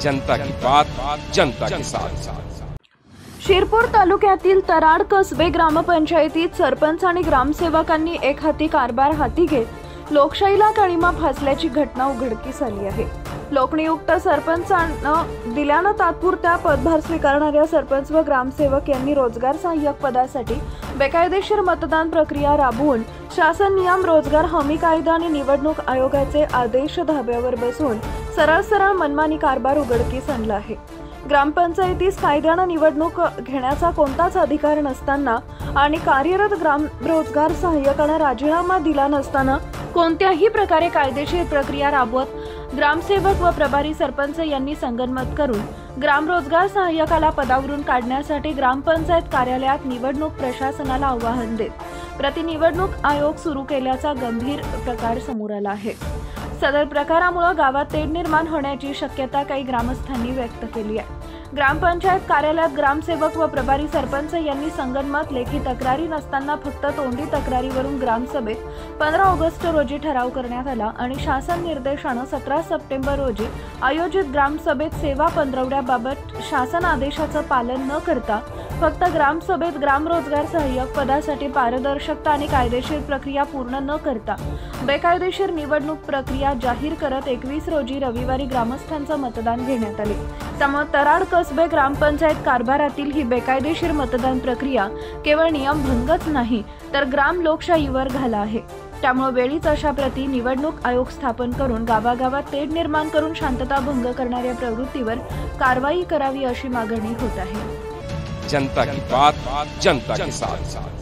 जनता की बात जनता के साथ। शिरपूर तालुक्यातील तराड कसबे ग्रामपंचायतीत सरपंच आणि ग्रामसेवकांनी एक हाती कारभार हाती घेत लोकशाहीला काळिमा फासल्याची घटना उघडकीस आली आहे। लोकनियुक्त सरपंचांना दिल्यानं तात्पुरत्या पदभार स्वीकारणाऱ्या सरपंच व ग्रामसेवक यांनी रोजगार सहाय्यक पदासाठी बेकायदेशीर मतदान प्रक्रिया राबवून शासन नियम, रोजगार हमी कायदा आणि निवडणूक आयोगाचे आदेश धाब्यावर बसवून सरळ मनमानी कारभार उघडकीस आणला आहे। ग्रामपंचायतीस कायद्यानं निवडणूक घेण्याचा कोणताच अधिकार नसताना आणि कार्यरत ग्राम रोजगार सहाय्यकांना राजीनामा दिला नसताना कोणत्याही प्रकारे कायदेशीर प्रक्रिया राबवत ग्रामसेवक व प्रभारी सरपंच यांनी संगनमत करून ग्राम रोजगार सहाय्यकाला पदावरून काढण्यासाठी ग्रामपंचायत कार्यालयात निवडणूक प्रशासनाला आवाहन देत प्रतिनिवडणूक आयोग सुरू केल्याचा गंभीर प्रकार समोर आला आहे। सदर प्रकारामुळे गावात तेढ निर्माण होण्याची शक्यता काही ग्रामस्थांनी व्यक्त केली आहे। ग्रामपंचायत कार्यालयात ग्रामसेवक व प्रभारी सरपंच यांनी संगनमत लेखी तक्रारी नसताना फक्त तोंडी तक्रारीवरून ग्रामसभेत 15 ऑगस्ट रोजी ठराव करण्यात आला आणि शासन निर्देशानं 17 सप्टेंबर रोजी आयोजित ग्रामसभेत सेवा पंधरवड्याबाबत शासन आदेशाचं पालन न करता फक्त ग्रामसभेत ग्राम रोजगार सहाय्यक पदासाठी पारदर्शकता आणि कायदेशीर प्रक्रिया पूर्ण न करता बेकायदेशीर निवडणूक प्रक्रिया जाहीर करत 21 रोजी रविवारी ग्रामस्थांचं मतदान घेण्यात आले। त्यामुळे तराड कसबे ग्रामपंचायत कारभारातील ही बेकायदेशीर मतदान प्रक्रिया केवळ नियमभंगच नाही तर ग्राम लोकशाहीवर घाला आहे। त्यामुळे वेळीच अशा प्रति निवडणूक आयोग स्थापन करून गावागावात तेढ निर्माण करून शांतता भंग करणाऱ्या प्रवृत्तीवर कारवाई करावी अशी मागणी होत आहे। जनता की बात जनता के साथ।